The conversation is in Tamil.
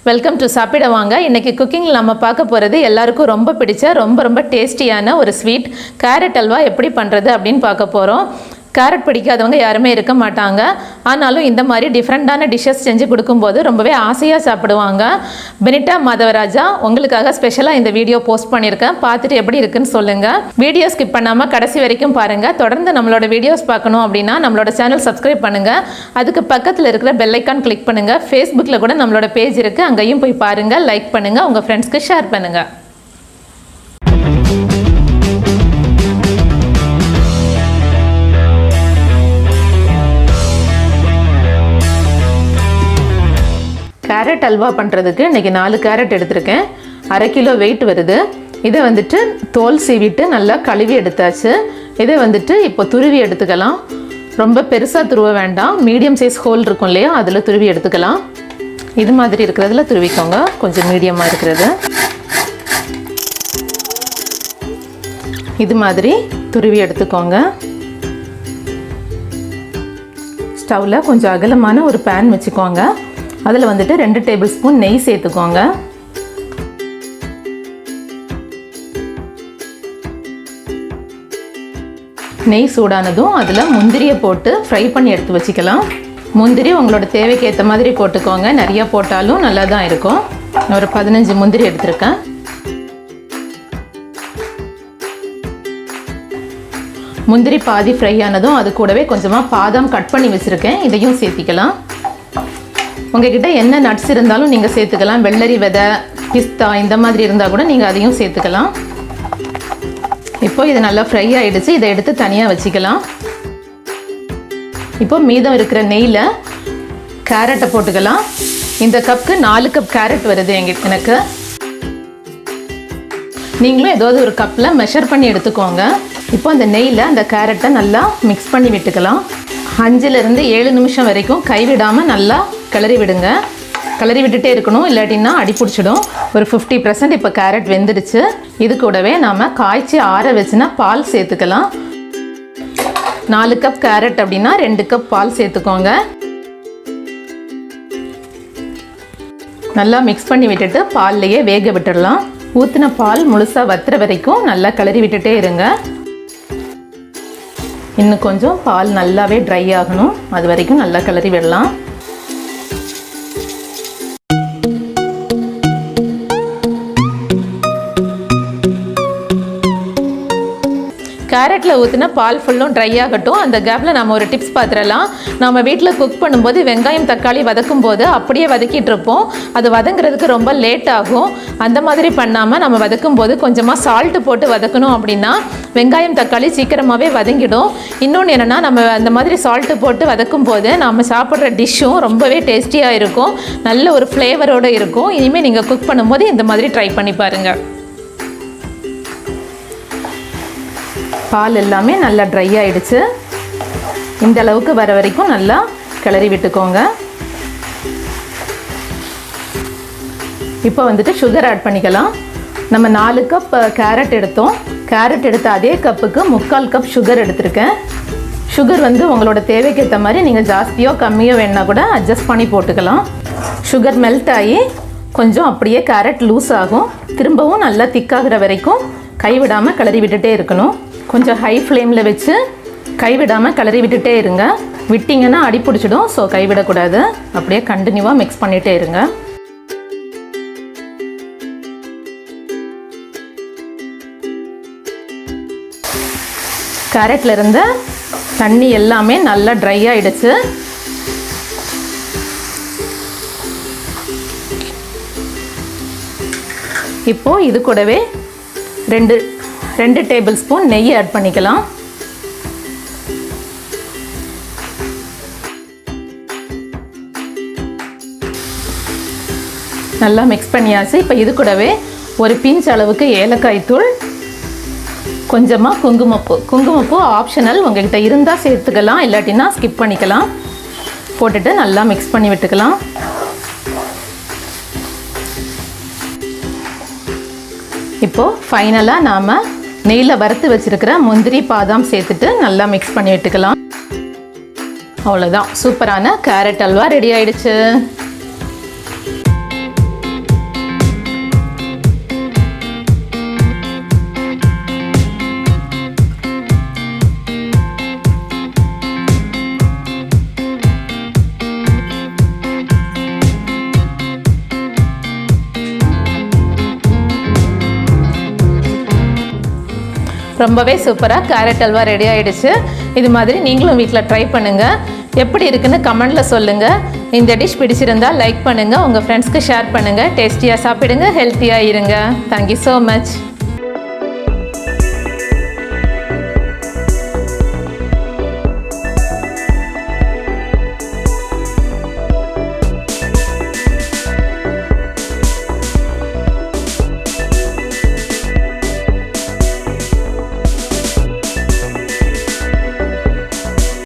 வெல்கம் டு சாப்பிட வாங்க. இன்னைக்கு குக்கிங்கில் நம்ம பார்க்க போகிறது எல்லாருக்கும் ரொம்ப பிடிச்ச ரொம்ப டேஸ்டியான ஒரு ஸ்வீட் கேரட் அல்வா எப்படி பண்ணுறது அப்படின்னு பார்க்க போகிறோம். கேரட் பிடிக்காதவங்க யாருமே இருக்க மாட்டாங்க. ஆனாலும் இந்த மாதிரி டிஃப்ரெண்ட்டான டிஷ்ஷஸ் செஞ்சு கொடுக்கும்போது ரொம்பவே ஆசையாக சாப்பிடுவாங்க. பெனிட்டா மாதவராஜா உங்களுக்காக ஸ்பெஷலாக இந்த வீடியோ போஸ்ட் பண்ணியிருக்கேன். பார்த்துட்டு எப்படி இருக்குன்னு சொல்லுங்கள். வீடியோ ஸ்கிப் பண்ணாமல் கடைசி வரைக்கும் பாருங்கள். தொடர்ந்து நம்மளோட வீடியோஸ் பார்க்கணும் அப்படின்னா நம்மளோட சேனல் சப்ஸ்கிரைப் பண்ணுங்கள். அதுக்கு பக்கத்தில் இருக்கிற பெல் ஐக்கான் கிளிக் பண்ணுங்கள். ஃபேஸ்புக்கில் கூட நம்மளோட பேஜ் இருக்குது, அங்கேயும் போய் பாருங்கள், லைக் பண்ணுங்கள், உங்கள் ஃப்ரெண்ட்ஸ்க்கு ஷேர் பண்ணுங்கள். கேரட் அல்வா பண்ணுறதுக்கு இன்றைக்கி 4 கேரட் எடுத்திருக்கேன். 1/2 கிலோ வெயிட் வருது. இதை வந்துட்டு தோல் சீவிட்டு நல்லா கழுவி எடுத்தாச்சு. இதை வந்துட்டு இப்போ துருவி எடுத்துக்கலாம். ரொம்ப பெருசாக துருவ வேண்டாம், மீடியம் சைஸ் ஹோல் இருக்கும் இல்லையா, அதில் துருவி எடுத்துக்கலாம். இது மாதிரி இருக்கிறதுல துருவிக்கோங்க, கொஞ்சம் மீடியமாக இருக்கிறது. இது மாதிரி துருவி எடுத்துக்கோங்க. ஸ்டவ்வில் கொஞ்சம் அகலமான ஒரு பேன் வச்சுக்கோங்க. அதில் வந்துட்டு 2 டேபிள் ஸ்பூன் நெய் சேர்த்துக்கோங்க. நெய் சூடானதும் அதில் முந்திரியை போட்டு ஃப்ரை பண்ணி எடுத்து வச்சுக்கலாம். முந்திரி உங்களோட தேவைக்கு ஏற்ற மாதிரி போட்டுக்கோங்க. நிறையா போட்டாலும் நல்லா தான் இருக்கும். ஒரு 15 முந்திரி எடுத்திருக்கேன். முந்திரி பாதி ஃப்ரை ஆனதும் அது கூடவே கொஞ்சமாக பாதாம் கட் பண்ணி வச்சுருக்கேன், இதையும் சேர்த்திக்கலாம். உங்ககிட்ட என்ன நட்ஸ் இருந்தாலும் நீங்கள் சேர்த்துக்கலாம். வெள்ளரி விதை, பிஸ்தா இந்த மாதிரி இருந்தால் கூட நீங்கள் அதையும் சேர்த்துக்கலாம். இப்போ இது நல்லா ஃப்ரை ஆகிடுச்சு. இதை எடுத்து தனியாக வச்சுக்கலாம். இப்போ மீதம் இருக்கிற நெய்யில் கேரட்டை போட்டுக்கலாம். இந்த கப்புக்கு 4 கப் கேரட் வருது எனக்கு. நீங்களும் ஏதாவது ஒரு கப்பில் மெஷர் பண்ணி எடுத்துக்கோங்க. இப்போ அந்த நெய்யில் அந்த கேரட்டை நல்லா மிக்ஸ் பண்ணி விட்டுக்கலாம். 5லேருந்து 7 நிமிஷம் வரைக்கும் கைவிடாமல் நல்லா கிளறி விடுங்க. கிளறி விட்டுட்டே இருக்கணும், இல்லாட்டின்னா அடி பிடிச்சிடும். ஒரு 50% இப்போ கேரட் வெந்துடுச்சு. இது கூடவே நாம் காய்ச்சி ஆற வச்சுனா பால் சேர்த்துக்கலாம். 4 கப் கேரட் அப்படின்னா 2 கப் பால் சேர்த்துக்கோங்க. நல்லா மிக்ஸ் பண்ணி விட்டுட்டு பால்லையே வேக விட்டுடலாம். ஊற்றின பால் முழுசாக வத்துற வரைக்கும் நல்லா கிளறி விட்டுட்டே இருங்க. இன்னும் கொஞ்சம் பால் நல்லாவே ட்ரை ஆகணும், அது வரைக்கும் நல்லா கிளறி விடலாம். கேரட்டில் ஊற்றின பால் ஃபுல்லும் ட்ரை ஆகட்டும். அந்த கேப்பில் நம்ம ஒரு டிப்ஸ் பார்த்துடலாம். நம்ம வீட்டில் குக் பண்ணும்போது வெங்காயம் தக்காளி வதக்கும் போது அப்படியே வதக்கிட்டு இருப்போம். அது வதங்குறதுக்கு ரொம்ப லேட் ஆகும். அந்த மாதிரி பண்ணாமல் நம்ம வதக்கும் போது கொஞ்சமாக சால்ட்டு போட்டு வதக்கணும் அப்படின்னா வெங்காயம் தக்காளி சீக்கிரமாகவே வதங்கிடும். இன்னொன்று என்னென்னா, நம்ம அந்த மாதிரி சால்ட்டு போட்டு வதக்கும் போது நம்ம சாப்பிட்ற டிஷ்ஷும் ரொம்பவே டேஸ்டியாக இருக்கும், நல்ல ஒரு ஃப்ளேவரோடு இருக்கும். இனிமேல் நீங்கள் குக் பண்ணும்போது இந்த மாதிரி ட்ரை பண்ணி பாருங்கள். பால் எல்லாமே நல்லா ட்ரை ஆகிடுச்சு. இந்த அளவுக்கு வர வரைக்கும் நல்லா கிளறி விட்டுக்கோங்க. இப்போ வந்துட்டு சுகர் ஆட் பண்ணிக்கலாம். நம்ம 4 கப் கேரட் எடுத்தோம். கேரட் எடுத்த அதே கப்புக்கு 3/4 கப் சுகர் எடுத்திருக்கேன். சுகர் வந்து உங்களோட தேவைக்கு ஏற்ற மாதிரி நீங்கள் ஜாஸ்தியோ கம்மியோ வேணா கூட அட்ஜஸ்ட் பண்ணி போட்டுக்கலாம். சுகர் மெல்ட் ஆகி கொஞ்சம் அப்படியே கேரட் லூஸ் ஆகும். திரும்பவும் நல்லா திக்காகிற வரைக்கும் கைவிடாமல் கிளறி விட்டுட்டே இருக்கணும். கொஞ்சம் ஹை ஃப்ளேமில் வச்சு கைவிடாமல் கிளறி விட்டுட்டே இருங்க. விட்டிங்கன்னா அடி பிடிச்சிடும், ஸோ கைவிடக்கூடாது. அப்படியே கண்டினியூவாக மிக்ஸ் பண்ணிகிட்டே இருங்க. கேரட்டில் இருந்த தண்ணி எல்லாமே நல்லா ட்ரை ஆகிடுச்சு. இப்போது இது கூடவே 2 டேபிள் ஸ்பூன் நெய் ஆட் பண்ணிக்கலாம். நல்லா மிக்ஸ் பண்ணியாச்சு. இப்போ இது கூடவே ஒரு பிஞ்ச் அளவுக்கு ஏலக்காய் தூள், கொஞ்சமாக குங்குமப்பூ ஆப்ஷனல், உங்கள்கிட்ட இருந்தால் சேர்த்துக்கலாம், இல்லாட்டினா ஸ்கிப் பண்ணிக்கலாம். போட்டுட்டு நல்லா மிக்ஸ் பண்ணி விட்டுக்கலாம். இப்போது ஃபைனலாக நாம் நெய்யில் வறுத்து வச்சுருக்கிற முந்திரி பாதாம் சேர்த்துட்டு நல்லா மிக்ஸ் பண்ணி விட்டுக்கலாம். அவ்வளோதான், சூப்பரான கேரட் அல்வா ரெடி ஆயிடுச்சு. ரொம்பவே சூப்பராக கேரட் அல்வா ரெடி ஆகிடுச்சு. இது மாதிரி நீங்களும் வீட்டில் ட்ரை பண்ணுங்கள். எப்படி இருக்குன்னு கமெண்டில் சொல்லுங்கள். இந்த டிஷ் பிடிச்சிருந்தால் லைக் பண்ணுங்கள், உங்கள் ஃப்ரெண்ட்ஸ்க்கு ஷேர் பண்ணுங்கள். டேஸ்டியாக சாப்பிடுங்க, ஹெல்த்தியாக இருங்க. Thank you so much.